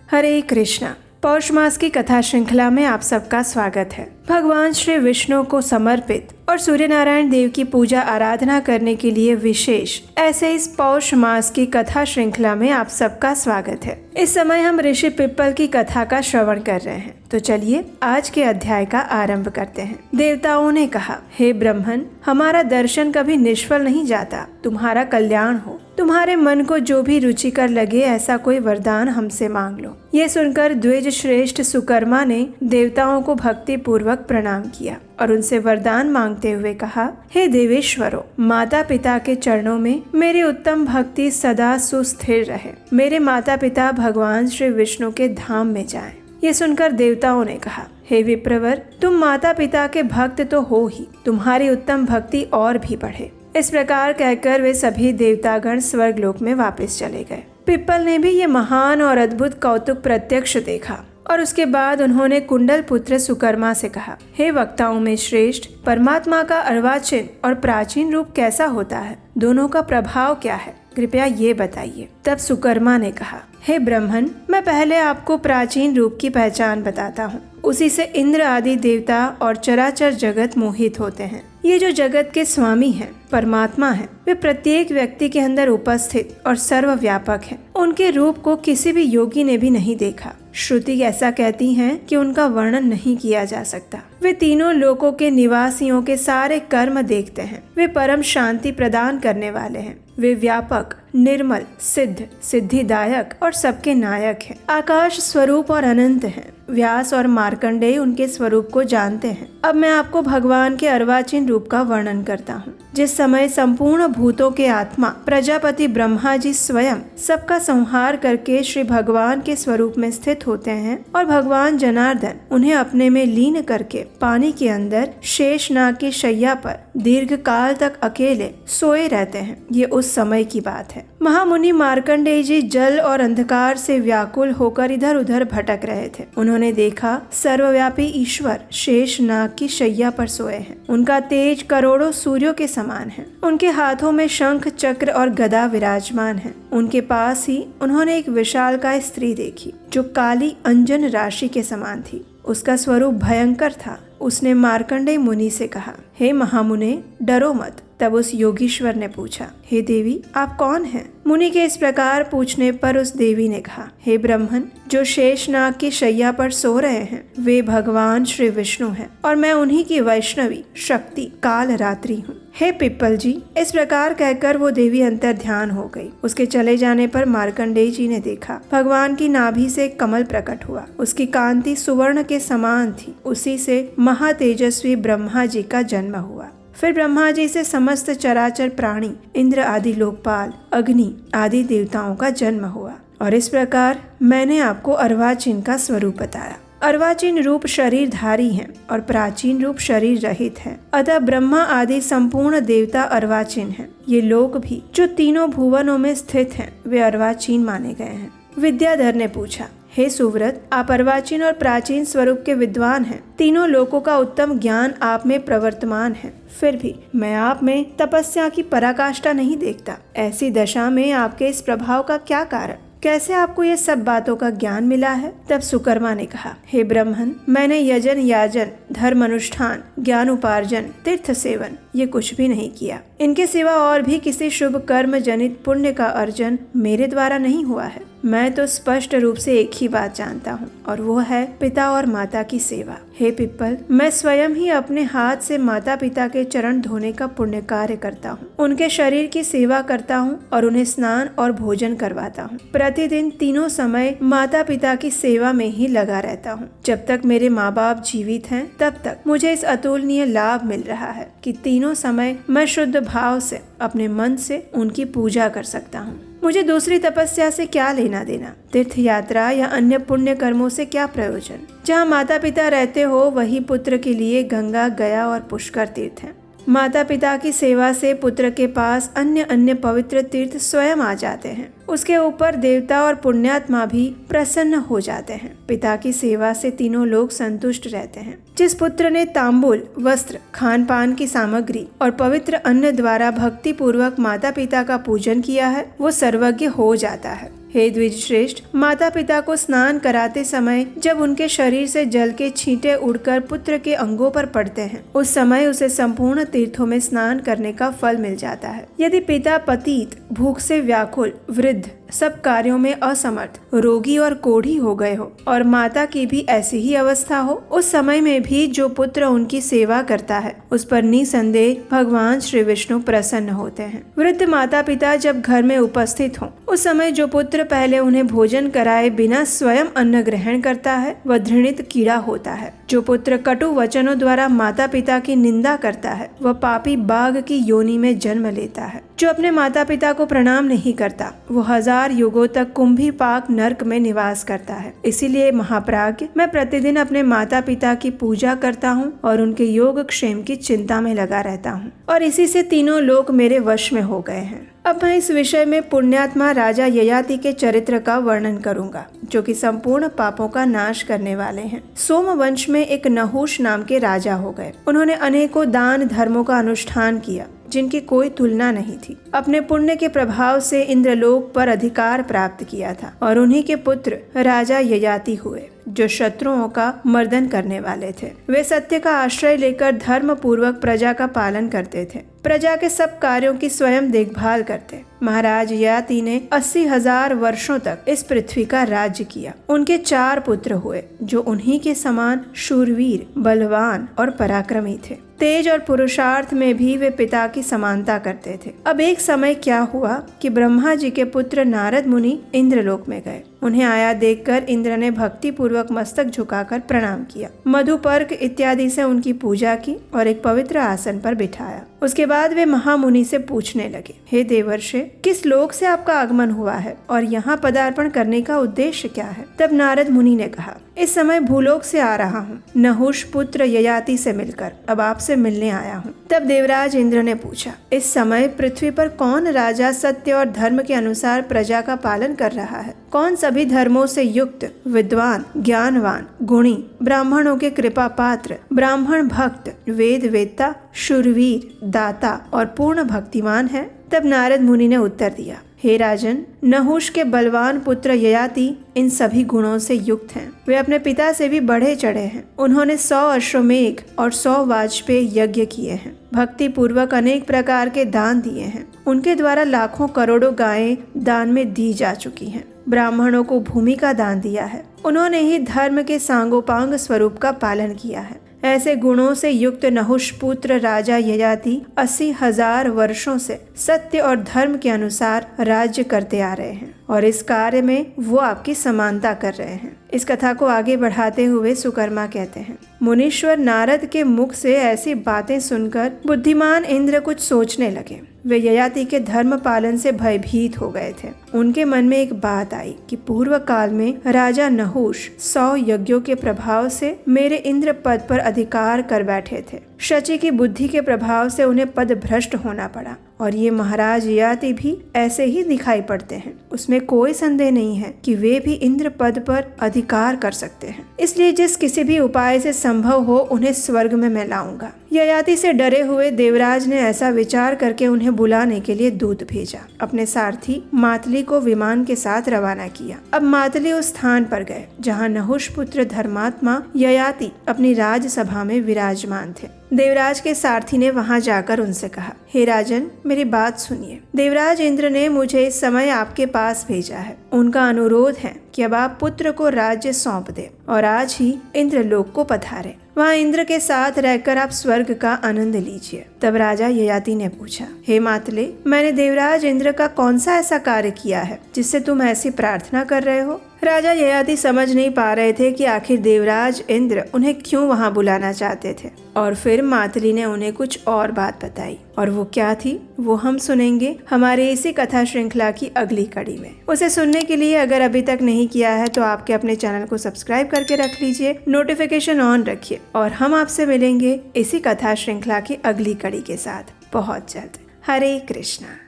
हरे कृष्णा। पौष मास की कथा श्रृंखला में आप सबका स्वागत है। भगवान श्री विष्णु को समर्पित और सूर्य नारायण देव की पूजा आराधना करने के लिए विशेष ऐसे इस पौष मास की कथा श्रृंखला में आप सबका स्वागत है। इस समय हम ऋषि पिप्पल की कथा का श्रवण कर रहे हैं, तो चलिए आज के अध्याय का आरंभ करते हैं। देवताओं ने कहा, हे ब्रह्मन, हमारा दर्शन कभी निष्फल नहीं जाता, तुम्हारा कल्याण हो। तुम्हारे मन को जो भी रुचिकर लगे ऐसा कोई वरदान हमसे मांग लो। ये सुनकर द्विज श्रेष्ठ सुकर्मा ने देवताओं को भक्ति पूर्वक प्रणाम किया और उनसे वरदान मांगते हुए कहा, हे देवेश्वरों, माता पिता के चरणों में मेरी उत्तम भक्ति सदा सुस्थिर रहे। मेरे माता पिता भगवान श्री विष्णु के धाम में जाएं। ये सुनकर देवताओं ने कहा, हे विप्रवर, तुम माता पिता के भक्त तो हो ही, तुम्हारी उत्तम भक्ति और भी बढ़े। इस प्रकार कहकर वे सभी देवतागण स्वर्गलोक में वापस चले गए। पिप्पल ने भी ये महान और अद्भुत कौतुक प्रत्यक्ष देखा और उसके बाद उन्होंने कुंडल पुत्र सुकर्मा से कहा, हे वक्ताओं में श्रेष्ठ, परमात्मा का अर्वाचीन और प्राचीन रूप कैसा होता है? दोनों का प्रभाव क्या है? कृपया ये बताइए। तब सुकर्मा ने कहा, हे ब्रह्मन, मैं पहले आपको प्राचीन रूप की पहचान बताता हूँ। उसी से इंद्र आदि देवता और चराचर जगत मोहित होते हैं। ये जो जगत के स्वामी हैं, परमात्मा हैं, वे प्रत्येक व्यक्ति के अंदर उपस्थित और सर्वव्यापक हैं। उनके रूप को किसी भी योगी ने भी नहीं देखा। श्रुति ऐसा कहती हैं कि उनका वर्णन नहीं किया जा सकता। वे तीनों लोकों के निवासियों के सारे कर्म देखते हैं। वे परम शांति प्रदान करने वाले हैं। वे व्यापक, निर्मल, सिद्ध, सिद्धिदायक और सबके नायक हैं। आकाश स्वरूप और अनंत हैं। व्यास और मार्कंडेय उनके स्वरूप को जानते हैं। अब मैं आपको भगवान के अर्वाचीन रूप का वर्णन करता हूँ। जिस समय संपूर्ण भूतों के आत्मा प्रजापति ब्रह्मा जी स्वयं सबका संहार करके श्री भगवान के स्वरूप में स्थित होते हैं और भगवान जनार्दन उन्हें अपने में लीन करके पानी के अंदर शेषनाग की शैया पर दीर्घ काल तक अकेले सोए रहते हैं, ये उस समय की बात है। महामुनि मार्कंडेय जी जल और अंधकार से व्याकुल होकर इधर उधर भटक रहे थे। उन्होंने देखा सर्वव्यापी ईश्वर शेषनाग की शैया पर सोए हैं। उनका तेज करोड़ों सूर्यों के समान है। उनके हाथों में शंख, चक्र और गदा विराजमान है। उनके पास ही उन्होंने एक विशालकाय स्त्री देखी जो काली अंजन राशि के समान थी। उसका स्वरूप भयंकर था। उसने मार्कंडेय मुनि से कहा, हे महामुने, डरो मत। तब उस योगीश्वर ने पूछा, हे देवी, आप कौन हैं? मुनि के इस प्रकार पूछने पर उस देवी ने कहा, हे ब्रह्मन, जो शेषनाग की शैया पर सो रहे हैं वे भगवान श्री विष्णु हैं और मैं उन्हीं की वैष्णवी शक्ति काल रात्रि हूँ। हे पिप्पल जी, इस प्रकार कहकर वो देवी अंतर ध्यान हो गई। उसके चले जाने पर मार्कंडेय जी ने देखा भगवान की नाभि से कमल प्रकट हुआ। उसकी कांति सुवर्ण के समान थी। उसी से महातेजस्वी ब्रह्मा जी का जन्म हुआ। फिर ब्रह्मा जी से समस्त चराचर प्राणी, इंद्र आदि लोकपाल, अग्नि आदि देवताओं का जन्म हुआ। और इस प्रकार मैंने आपको अर्वाचीन का स्वरूप बताया। अर्वाचीन रूप शरीरधारी हैं और प्राचीन रूप शरीर रहित है। अतः ब्रह्मा आदि संपूर्ण देवता अर्वाचीन हैं। ये लोग भी जो तीनों भुवनों में स्थित हैं, वे अर्वाचीन माने गए हैं। विद्याधर ने पूछा, हे सुव्रत, आप अर्वाचीन और प्राचीन स्वरूप के विद्वान हैं। तीनों लोकों का उत्तम ज्ञान आप में प्रवर्तमान है। फिर भी मैं आप में तपस्या की पराकाष्ठा नहीं देखता। ऐसी दशा में आपके इस प्रभाव का क्या कारण? कैसे आपको ये सब बातों का ज्ञान मिला है? तब सुकर्मा ने कहा, हे ब्रह्मन, मैंने यजन, याजन, धर्म अनुष्ठान, ज्ञान उपार्जन, तीर्थ सेवन ये कुछ भी नहीं किया। इनके सिवा और भी किसी शुभ कर्म जनित पुण्य का अर्जन मेरे द्वारा नहीं हुआ है। मैं तो स्पष्ट रूप से एक ही बात जानता हूँ और वो है पिता और माता की सेवा। हे पिप्पल, मैं स्वयं ही अपने हाथ से माता पिता के चरण धोने का पुण्य कार्य करता हूँ। उनके शरीर की सेवा करता हूँ और उन्हें स्नान और भोजन करवाता हूँ। प्रतिदिन तीनों समय माता पिता की सेवा में ही लगा रहता हूँ। जब तक मेरे माँ बाप जीवित हैं, तब तक मुझे इस अतुलनीय लाभ मिल रहा है कि तीनों समय मैं शुद्ध भाव से अपने मन से उनकी पूजा कर सकता हूँ। मुझे दूसरी तपस्या से क्या लेना देना? तीर्थ यात्रा या अन्य पुण्य कर्मों से क्या प्रयोजन? जहाँ माता पिता रहते हो वही पुत्र के लिए गंगा, गया और पुष्कर तीर्थ हैं। माता पिता की सेवा से पुत्र के पास अन्य अन्य पवित्र तीर्थ स्वयं आ जाते हैं। उसके ऊपर देवता और पुण्यात्मा भी प्रसन्न हो जाते हैं। पिता की सेवा से तीनों लोग संतुष्ट रहते हैं। जिस पुत्र ने तांबूल, वस्त्र, खान पान की सामग्री और पवित्र अन्न द्वारा भक्ति पूर्वक माता पिता का पूजन किया है, वो सर्वज्ञ हो जाता है। हे द्विज श्रेष्ठ, माता पिता को स्नान कराते समय जब उनके शरीर से जल के छींटे उड़कर पुत्र के अंगों पर पड़ते हैं, उस समय उसे संपूर्ण तीर्थों में स्नान करने का फल मिल जाता है। यदि पिता पतित, भूख से व्याकुल, वृद्ध, सब कार्यों में असमर्थ, रोगी और कोढ़ी हो गए हो और माता की भी ऐसी ही अवस्था हो, उस समय में भी जो पुत्र उनकी सेवा करता है उस पर निसंदेह भगवान श्री विष्णु प्रसन्न होते हैं। वृद्ध माता पिता जब घर में उपस्थित हों, उस समय जो पुत्र पहले उन्हें भोजन कराए बिना स्वयं अन्न ग्रहण करता है वह घृणित कीड़ा होता है। जो पुत्र कटु वचनों द्वारा माता पिता की निंदा करता है वह पापी बाघ की योनि में जन्म लेता है। जो अपने माता पिता को प्रणाम नहीं करता वो 1000 युगों तक कुंभी पाक नर्क में निवास करता है। इसीलिए महाप्राज्ञ, मैं प्रतिदिन अपने माता पिता की पूजा करता हूँ और उनके योग क्षेम की चिंता में लगा रहता हूँ और इसी से तीनों लोक मेरे वश में हो गए हैं। अब मैं इस विषय में पुण्यात्मा राजा ययाति के चरित्र का वर्णन करूंगा, जो कि संपूर्ण पापों का नाश करने वाले हैं। सोमवंश में एक नहुष नाम के राजा हो गए। उन्होंने अनेकों दान धर्मों का अनुष्ठान किया जिनकी कोई तुलना नहीं थी। अपने पुण्य के प्रभाव से इंद्रलोक पर अधिकार प्राप्त किया था और उन्हीं के पुत्र राजा ययाति हुए, जो शत्रुओं का मर्दन करने वाले थे। वे सत्य का आश्रय लेकर धर्म पूर्वक प्रजा का पालन करते थे। प्रजा के सब कार्यों की स्वयं देखभाल करते। महाराज ययाति ने 80,000 वर्षों तक इस पृथ्वी का राज्य किया। उनके 4 पुत्र हुए जो उन्हीं के समान शूरवीर, बलवान और पराक्रमी थे। तेज और पुरुषार्थ में भी वे पिता की समानता करते थे। अब एक समय क्या हुआ कि ब्रह्मा जी के पुत्र नारद मुनि इंद्रलोक में गए। उन्हें आया देखकर इंद्र ने भक्ति पूर्वक मस्तक झुकाकर प्रणाम किया, मधुपर्क इत्यादि से उनकी पूजा की और एक पवित्र आसन पर बिठाया। उसके बाद वे महामुनि से पूछने लगे, हे देवर्षि, किस लोक से आपका आगमन हुआ है और यहाँ पदार्पण करने का उद्देश्य क्या है? तब नारद मुनि ने कहा, इस समय भूलोक से आ रहा हूँ, नहुष पुत्र ययाति से मिलकर अब आपसे मिलने आया हूँ। तब देवराज इंद्र ने पूछा, इस समय पृथ्वी पर कौन राजा सत्य और धर्म के अनुसार प्रजा का पालन कर रहा है? कौन सभी धर्मों से युक्त, विद्वान, ज्ञानवान, गुणी, ब्राह्मणों के कृपा पात्र, ब्राह्मण भक्त, वेद वेत्ता, शूरवीर, दाता और पूर्ण भक्तिमान है? तब नारद मुनि ने उत्तर दिया, हे राजन, नहुष के बलवान पुत्र ययाति इन सभी गुणों से युक्त हैं। वे अपने पिता से भी बढ़े चढ़े हैं। उन्होंने 100 अश्वमेघ और 100 वाजपेय यज्ञ किए हैं। भक्ति पूर्वक अनेक प्रकार के दान दिए हैं। उनके द्वारा लाखों करोड़ों गायें दान में दी जा चुकी हैं। ब्राह्मणों को भूमि का दान दिया है। उन्होंने ही धर्म के सांगोपांग स्वरूप का पालन किया है। ऐसे गुणों से युक्त नहुष पुत्र राजा ययाति 80,000 वर्षों से सत्य और धर्म के अनुसार राज्य करते आ रहे हैं और इस कार्य में वो आपकी समानता कर रहे हैं। इस कथा को आगे बढ़ाते हुए सुकर्मा कहते हैं, मुनीश्वर नारद के मुख से ऐसी बातें सुनकर बुद्धिमान इंद्र कुछ सोचने लगे। वे ययाति के धर्म पालन से भयभीत हो गए थे। उनके मन में एक बात आई कि पूर्व काल में राजा नहुष 100 यज्ञों के प्रभाव से मेरे इंद्र पद पर अधिकार कर बैठे थे। शची की बुद्धि के प्रभाव से उन्हें पद भ्रष्ट होना पड़ा और ये महाराज ययाति भी ऐसे ही दिखाई पड़ते हैं। उसमें कोई संदेह नहीं है कि वे भी इंद्र पद पर अधिकार कर सकते हैं। इसलिए जिस किसी भी उपाय से संभव हो उन्हें स्वर्ग में मैं लाऊंगा। ययाति से डरे हुए देवराज ने ऐसा विचार करके उन्हें बुलाने के लिए दूत भेजा। अपने सारथी मातली को विमान के साथ रवाना किया। अब मातली उस स्थान पर गए जहाँ नहुष पुत्र धर्मात्मा ययाति अपनी राजसभा में विराजमान थे। देवराज के सारथी ने वहां जाकर उनसे कहा, हे राजन, मेरी बात सुनिए। देवराज इंद्र ने मुझे इस समय आपके पास भेजा है। उनका अनुरोध है कि अब आप पुत्र को राज्य सौंप दे और आज ही इंद्रलोक को पधारे। वहाँ इंद्र के साथ रहकर आप स्वर्ग का आनंद लीजिए। तब राजा ययाति ने पूछा, हे मातले, मैंने देवराज इंद्र का कौन सा ऐसा कार्य किया है जिससे तुम ऐसी प्रार्थना कर रहे हो? राजा ययाति समझ नहीं पा रहे थे कि आखिर देवराज इंद्र उन्हें क्यों वहां बुलाना चाहते थे। और फिर मातली ने उन्हें कुछ और बात बताई, और वो क्या थी वो हम सुनेंगे हमारे इसी कथा श्रृंखला की अगली कड़ी में। उसे सुनने के लिए अगर अभी तक नहीं किया है तो आपके अपने चैनल को सब्सक्राइब करके रख लीजिए, नोटिफिकेशन ऑन रखिए और हम आपसे मिलेंगे इसी कथा श्रृंखला की अगली कड़ी के साथ बहुत जल्द। हरे कृष्णा।